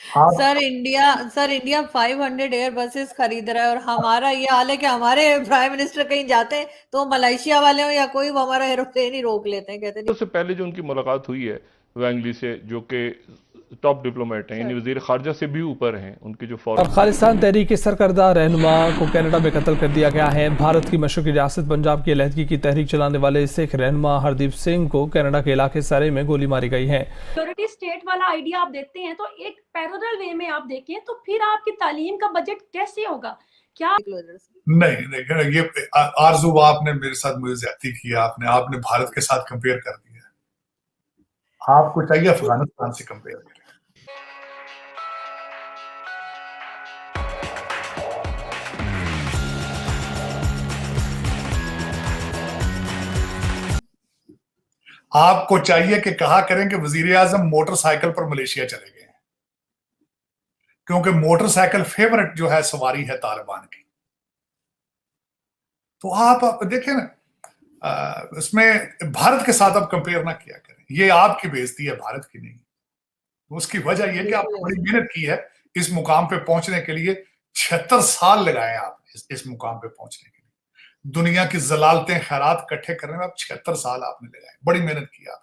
आप sir India 500 air buses खरीद रहा है, और हमारा ये हाल है कि हमारे प्राइम मिनिस्टर कहीं जाते हैं तो मलेशिया वाले हो या कोई, वो हमारा एरोप्लेन ही रोक लेते हैं, कहते नहीं। उससे पहले जो उनकी मुलाकात हुई है वैंगली से, जो कि टॉप डिप्लोमेट हैं, यानी सर वजीर खारजा से भी ऊपर हैं, उनके जो और फॉरेन। खालिस्तान तहरीक के सरकर्दा रहनुमा को कनाडा में कत्ल कर दिया गया है। भारत की मशरकी रियासत पंजाब की अलहदगी की तहरीक चलाने वाले सिख रहनुमा हरदीप सिंह को कनाडा के इलाके सरे में गोली मारी गई है। सिक्योरिटी स्टेट वाला आइडिया आप देखते हैं तो एक पैरेलल वे में आप देखें तो फिर आपकी तालीम का बजट कैसे होगा? क्या नहीं, ये आरजू, आपने मेरे साथ मुझे ज्यादती किया, आपने भारत के साथ कंपेयर कर दिया। आपको चाहिए अफगानिस्तान से कंपेयर करें। आपको चाहिए कि कहा करें कि वजीर आजम मोटरसाइकिल पर मलेशिया चले गए, क्योंकि मोटरसाइकिल फेवरेट जो है सवारी है तालिबान की। तो आप देखें ना, इसमें भारत के साथ आप कंपेयर ना किया करें। ये आपकी बेइज्जती है, भारत की नहीं। उसकी वजह यह कि आपने बड़ी मेहनत की है इस मुकाम पे पहुंचने के लिए। 76 साल लगाए आपने इस मुकाम पे पहुंचने के लिए। दुनिया की जलालतें खैरात इकट्ठे करने में आप 76 साल आपने लगाए, बड़ी मेहनत की आप।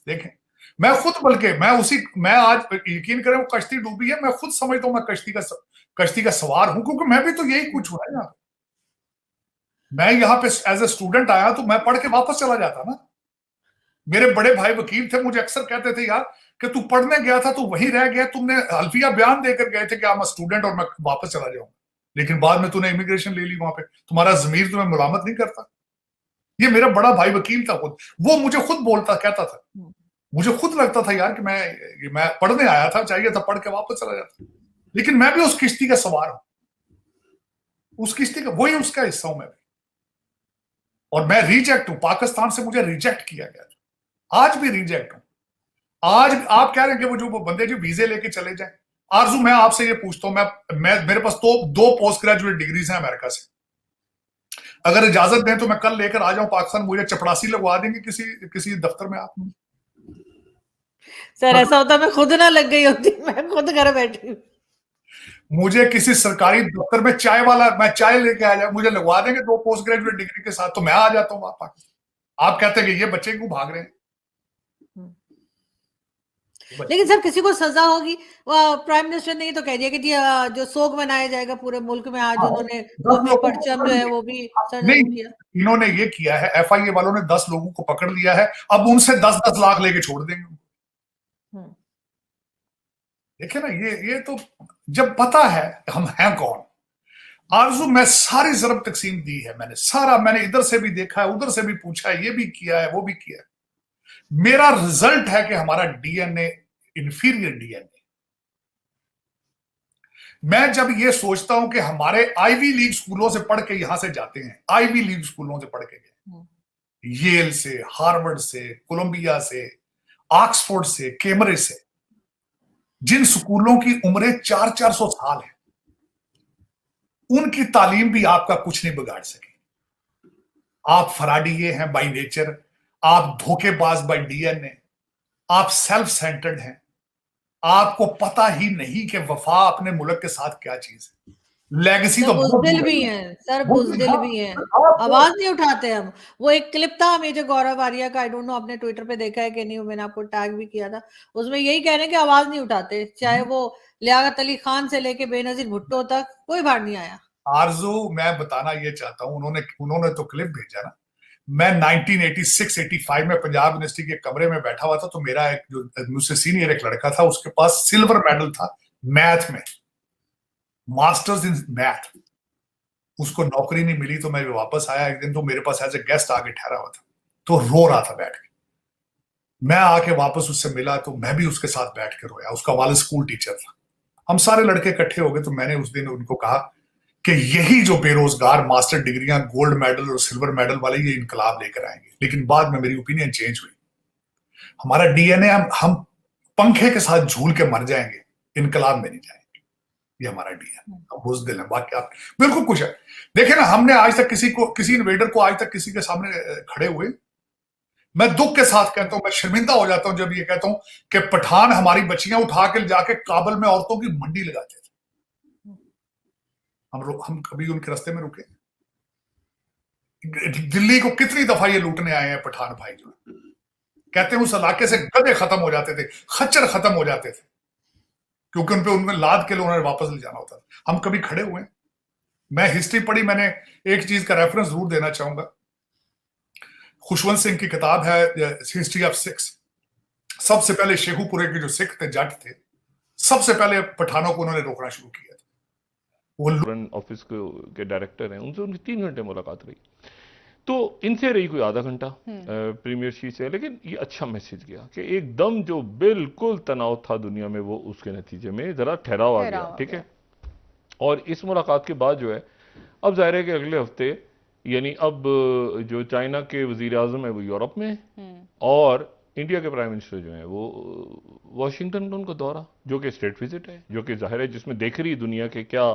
देखें, मैं खुद, बल्कि मैं आज यकीन करें वो कश्ती डूबी है, मैं खुद समझता हूं मैं कश्ती का सवार हूं, क्योंकि मैं भी तो यही कुछ हुआ है ना। मैं यहाँ पे एज ए स्टूडेंट आया तो मैं पढ़ के वापस चला जाता ना। मेरे बड़े भाई वकील थे, मुझे अक्सर कहते थे, यार कि तू पढ़ने गया था, तू वहीं रह गया, तुमने हल्फिया बयान देकर गए थे कि मैं स्टूडेंट और मैं वापस चला जाऊंगा, लेकिन बाद में तूने इमिग्रेशन ले ली वहां पे, तुम्हारा जमीर तुम्हें मुलामत नहीं करता। ये मेरा बड़ा भाई वकील था खुद, वो मुझे खुद बोलता कहता था। मुझे खुद लगता था यार कि मैं पढ़ने आया था, चाहिए था पढ़ के वापस चला जाता, लेकिन मैं भी उस किश्ती का सवार हूं, उस किश्ती का वही उसका हिस्सा हूं मैं भी। और मैं रिजेक्ट हूं, पाकिस्तान से मुझे रिजेक्ट किया गया था, आज भी रिजेक्ट हूं। आज आप कह रहे हैं कि वो जो बंदे जो वीजे लेके चले जाए। आरजू, मैं आपसे ये पूछता हूं, मैं मेरे पास तो 2 पोस्ट ग्रेजुएट डिग्रीज हैं अमेरिका से। अगर इजाजत दें तो मैं कल लेकर आ जाऊं पाकिस्तान, मुझे चपड़ासी लगवा देंगे किसी दफ्तर में आप? सर ऐसा होता मैं खुद ना लग गई होती, मैं खुद घर बैठी हूँ। मुझे किसी सरकारी दफ्तर में मैं चाय लेके आ जाऊं, मुझे लगवा देंगे 2 पोस्ट ग्रेजुएट डिग्री के साथ, तो मैं आ जाता हूं पाकिस्तान। आप कहते हैं कि ये बच्चे क्यों भाग रहे हैं? लेकिन सर किसी को सजा होगी, प्राइम मिनिस्टर ने ये तो कह दिया कि जी जो शोक मनाया जाएगा पूरे मुल्क में। आज उन्होंने कौमी परचम जो है वो भी सर नहीं, किया। इन्होंने ये किया है, एफआईए वालों ने 10 लोगों को पकड़ लिया है, अब उनसे 10-10 लाख लेके छोड़ देंगे। देखिए ना, ये तो जब पता है हम हैं कौन। आरजू, मैं सारी जरब तकसीम दी है, मैंने इधर से भी देखा है, उधर से भी पूछा है, ये भी किया है, वो भी किया है। मेरा रिजल्ट है कि हमारा डीएनए इंफीरियर डीएनए। मैं जब ये सोचता हूं कि हमारे आईवी लीग स्कूलों से पढ़ के यहां से जाते हैं, आईवी लीग स्कूलों से पढ़ के गए, येल से, हार्वर्ड से, कोलंबिया से, ऑक्सफोर्ड से, कैम्ब्रिज से, जिन स्कूलों की उम्रें 400-400 साल है, उनकी तालीम भी आपका कुछ नहीं बिगाड़ सके। आप फराडिये हैं बाय नेचर, आप धोखेबाज बाय डीएनए, आप सेल्फ सेंटर्ड हैं, आपको पता ही नहीं कि वफा अपने मुल्क के साथ क्या चीज है। लेगेसी तो बुजदिल भी हैं सर, बुजदिल भी हैं, आवाज नहीं उठाते हम। वो एक क्लिप था मेजर गौरव आर्या का, आई डोंट नो आपने ट्विटर पे देखा है कि नहीं, मैंने आपको टैग भी किया था। उसमें यही कह रहे हैं कि आवाज नहीं उठाते, चाहे वो लियाकत अली खान से लेके बेनजीर भुट्टो तक कोई बाहर नहीं आया। आरजू, मैं बताना ये चाहता हूं, उन्होंने तो क्लिप भेजा ना। मैं 1986-85 में पंजाब यूनिवर्सिटी के कमरे में बैठा हुआ था, तो मेरा एक जो मुझसे सीनियर एक लड़का था, उसके पास सिल्वर मेडल था मैथ में, मास्टर्स इन मैथ। उसको नौकरी नहीं मिली, तो मैं वापस आया एक दिन, तो मेरे पास एज ए गेस्ट आके ठहरा हुआ था, तो रो रहा था बैठ के। मैं आके वापस उससे मिला, तो मैं भी उसके साथ बैठ के रोया। उसका वालिद स्कूल टीचर था। हम सारे लड़के इकट्ठे हो गए, तो मैंने उस दिन उनको कहा कि यही जो बेरोजगार मास्टर डिग्रियां, गोल्ड मेडल और सिल्वर मेडल वाले, ये इनकलाब लेकर आएंगे। लेकिन बाद में मेरी ओपिनियन चेंज हुई। हमारा डीएनए, हम पंखे के साथ झूल के मर जाएंगे, इनकलाब में नहीं जाएंगे। ये हमारा डीएनए, हम बुज़दिल हैं। बाकी आप बिल्कुल कुछ है। देखिए ना, हमने आज तक किसी इन्वेडर को आज तक किसी के सामने खड़े हुए, मैं दुख के साथ कहता हूं, मैं शर्मिंदा हो जाता हूं जब ये कहता हूं कि पठान हमारी बच्चियां उठा के जाके काबुल में औरतों की मंडी लगाते थे। हम कभी उनके रास्ते में रुके? दिल्ली को कितनी दफा ये लूटने आए हैं पठान भाई, जो कहते हैं उस इलाके से गधे खत्म हो जाते थे, खच्चर खत्म हो जाते थे, क्योंकि उनमें लाद के लिए उन्होंने वापस ले जाना होता था। हम कभी खड़े हुए? मैं हिस्ट्री पढ़ी, मैंने एक चीज का रेफरेंस जरूर देना चाहूंगा। खुशवंत सिंह की किताब है हिस्ट्री ऑफ सिख्स। सबसे पहले शेखुपुरे के जो सिख थे, जट थे, सबसे पहले पठानों को उन्होंने रोकना शुरू किया था। फॉरेन ऑफिस के डायरेक्टर हैं, उनसे उनकी 3 घंटे मुलाकात रही, तो इनसे रही कोई आधा घंटा प्रीमियर शी से, लेकिन ये अच्छा मैसेज गया कि एकदम जो बिल्कुल तनाव था दुनिया में, वो उसके नतीजे में जरा ठहराव आ गया, ठीक है। और इस मुलाकात के बाद जो है, अब जाहिर है कि अगले हफ्ते, यानी अब जो चाइना के वजीर आजम है वो यूरोप में है, और इंडिया के प्राइम मिनिस्टर जो हैं वो वाशिंगटन का उनका दौरा, जो कि स्टेट विजिट है, जो कि जाहिर है जिसमें देख रही दुनिया के क्या,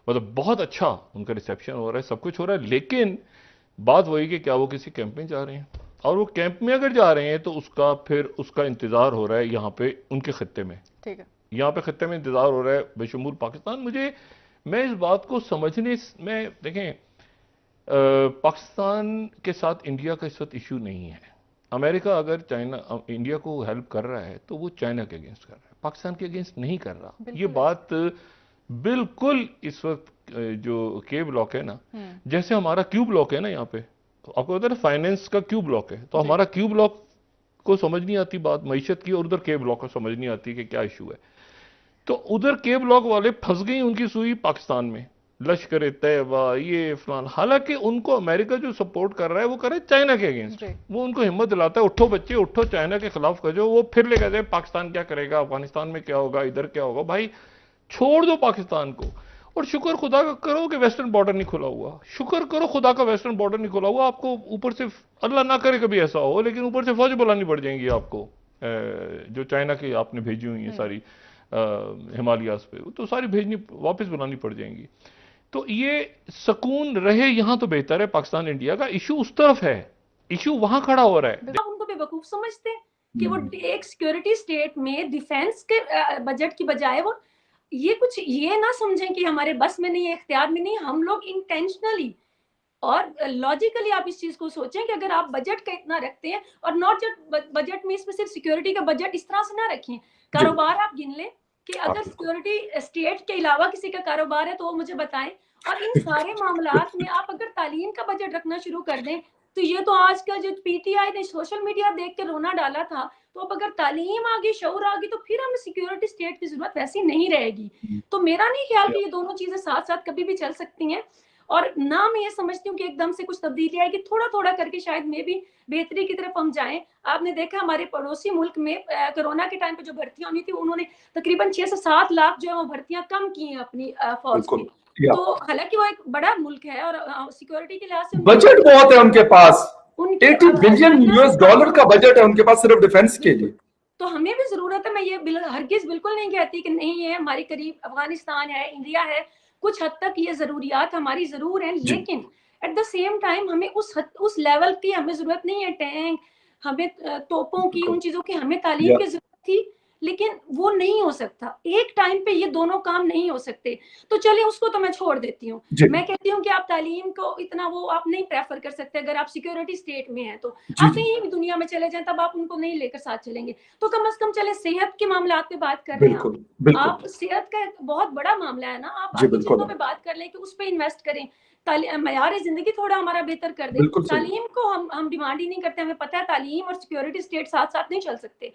मतलब बहुत अच्छा उनका रिसेप्शन हो रहा है, सब कुछ हो रहा है। लेकिन बात वही कि क्या वो किसी कैंप में जा रहे हैं, और वो कैंप में अगर जा रहे हैं तो उसका इंतजार हो रहा है यहाँ पे उनके खत्ते में, ठीक है, यहाँ पे खत्ते में इंतजार हो रहा है बेशुमार पाकिस्तान। मैं इस बात को समझने में, देखें, पाकिस्तान के साथ इंडिया का इस वक्त इशू नहीं है। अमेरिका अगर इंडिया को हेल्प कर रहा है तो वो चाइना के अगेंस्ट कर रहा है, पाकिस्तान के अगेंस्ट नहीं कर रहा। ये बात बिल्कुल इस वक्त जो के ब्लॉक है ना, जैसे हमारा क्यू ब्लॉक है ना, यहाँ पे आपको पता है फाइनेंस का क्यू ब्लॉक है, तो हमारा क्यू ब्लॉक को समझ नहीं आती बात मईशत की, और उधर के ब्लॉक को समझ नहीं आती कि क्या इशू है। तो उधर के ब्लॉक वाले फंस गई उनकी सुई पाकिस्तान में, लश्कर तैयबा ये फलान। हालांकि उनको अमेरिका जो सपोर्ट कर रहा है वो कर रहा है चाइना के अगेंस्ट, वो उनको हिम्मत दिलाता है, उठो बच्चे उठो, चाइना के खिलाफ कर जाओ। वो फिर लेकर जाए पाकिस्तान क्या करेगा, अफगानिस्तान में क्या होगा, इधर क्या होगा। भाई छोड़ दो पाकिस्तान को, और शुक्र खुदा का करो कि वेस्टर्न बॉर्डर नहीं खुला हुआ, शुक्र करो खुदा का वेस्टर्न बॉर्डर नहीं खुला हुआ। आपको ऊपर से, अल्लाह ना करे कभी ऐसा हो, लेकिन ऊपर से फौज बुलानी पड़ जाएंगी आपको, जो चाइना की आपने भेजी हुई है सारी हिमालयास पे, तो सारी भेजनी वापस बुलानी पड़ जाएंगी। तो ये सुकून रहे यहाँ तो बेहतर है। पाकिस्तान इंडिया का इशू उस तरफ है, इशू वहां खड़ा हो रहा है। उनको बेवकूफ समझते हैं कि वो एक सिक्योरिटी स्टेट में डिफेंस के बजट की बजाय वो ये कुछ ये ना समझें कि हमारे बस में नहीं है, इख्तियार में नहीं। हम लोग इंटेंशनली और लॉजिकली आप इस चीज को सोचें कि अगर आप बजट का इतना रखते हैं, और नॉट जस्ट बजट में, इसमें सिर्फ सिक्योरिटी का बजट इस तरह से ना रखें। कारोबार आप गिन लें कि अगर सिक्योरिटी स्टेट के अलावा किसी का कारोबार है तो वो मुझे बताएं। और इन सारे मामलात में आप अगर तालीम का बजट रखना शुरू कर दें, तो ये तो आज का जो पीटीआई ने सोशल मीडिया देख के रोना डाला था, तो अब अगर तालीम आ गई, शऊर आ गई, तो फिर हमें सिक्योरिटी स्टेट की जरूरत वैसी नहीं रहेगी। तो मेरा नहीं ख्याल कि ये दोनों चीजें साथ साथ कभी भी चल सकती हैं। और ना मैं ये समझती हूँ कि एकदम से कुछ तब्दीली आएगी, थोड़ा थोड़ा करके शायद में भी बेहतरी की तरफ हम जाएं। आपने देखा हमारे पड़ोसी मुल्क में कोरोना के टाइम पे जो भर्तियां होनी थी, उन्होंने तकरीबन 6 से 7 लाख जो है वो भर्तियां कम की हैं अपनी फौज की। तो हालांकि वो एक बड़ा मुल्क है और सिक्योरिटी के लिहाज से बजट बहुत है उनके पास, 80 बिलियन यूएस डॉलर का बजट है उनके पास सिर्फ डिफेंस के लिए। तो हमें भी जरूरत है। मैं ये हरगिज बिल्कुल नहीं कहती कि नहीं है, हमारे करीब अफगानिस्तान है, इंडिया है, कुछ हद तक ये जरूरियात हमारी जरूर हैं, लेकिन एट द सेम टाइम हमें उस लेवल की हमें जरूरत नहीं है। टैंक, हमें तोपों की, उन चीजों की हमें तालीम की जरूरत थी, लेकिन वो नहीं हो सकता। एक टाइम पे ये दोनों काम नहीं हो सकते। तो चलिए उसको तो मैं छोड़ देती हूँ। मैं कहती हूँ कि आप तालीम को इतना वो आप नहीं प्रेफर कर सकते। अगर आप सिक्योरिटी स्टेट में हैं तो आप कहीं भी दुनिया में चले जाएं, तब आप उनको नहीं लेकर साथ चलेंगे। तो कम से कम चले सेहत के मामलात पे बात कर रहे हैं आप सेहत का बहुत बड़ा मामला है ना, आप चीजों पे बात कर लें कि उस पर इन्वेस्ट करें, मयार जिंदगी थोड़ा हमारा बेहतर कर दें। तालीम को हम डिमांड ही नहीं करते। हमें पता है तालीम और सिक्योरिटी स्टेट साथ साथ नहीं चल सकते।